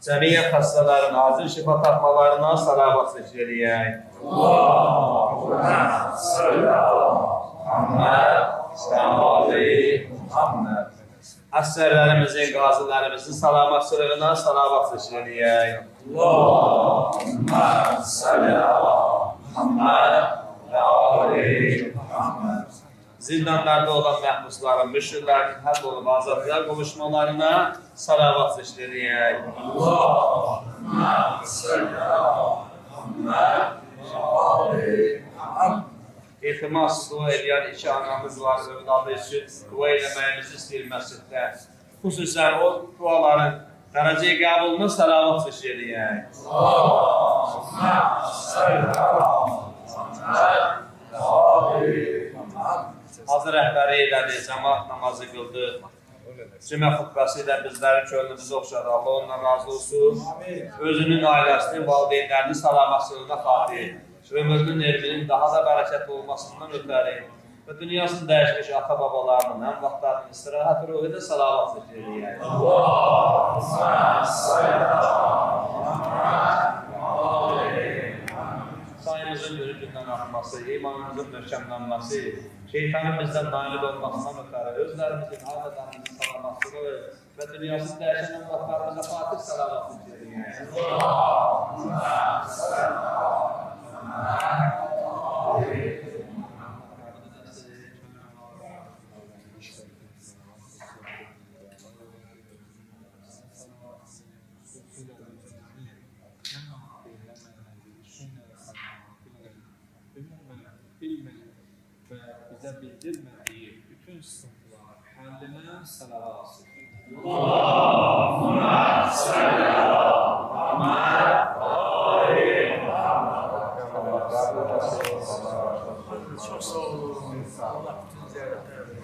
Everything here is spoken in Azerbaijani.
Cəmiyyət xəstələrin acil şifa tapmalarına salavat zikr eləyək. Allahümme salli ala Muhammed və ali Muhammed. Əsərlərimizin, qazilərimizin salamatçılığına salavat zikr eləyək. Allahümme salli ala Muhammed və ali Muhammed. Zindanlarda olan məhbusların, müşkillərin həll olub azadlığa qovuşmalarına salavat zikr eləyək. Allahümme salli ala Muhammed və ali Muhammed. İltimas dua eləyən iki anamız var, övladı üçün dua eləməyimizi istəyir məsciddə. Xüsusən o duaların dərəcəyə qəbulunu salavat zikr eləyək. Allahümme salli ala Muhammed və ali Muhammed. Hazır rəhbəri elədi, cəmaat namazı qıldı. Cümə xutbəsi ilə bizlərin könlümüzü oxşadı. Allah ondan razı olsun. Özünün ailəsinin, valideynlərinin salamatçılığına xatir. Ömrünün, elminin daha da bərəkətli olmasından ötəri və dünyasını dəyişmiş ata-babalarının, həm vaxtlarının istirahat ruhu da salavat zikr eləyək. Allahümme salli ala Muhammed və ali Muhammed. Sayımızın yürücündən artması, imanımızın möhkəmlənməsi, şeytanın bizdən nail olmasından ötəri, özlərimizin, ailələrimizin salamatçılığı və dünyasını dəyişən vaxtlarımıza fatih salavat zikr eləyək. Allahümme salli ala ve bize bildirmediği bütün sıkıntılar halline salavat. Allahümme salli ala Muhammed ve ali Muhammed. Çok sağ olun. Allah bütün ziyaretlerinizi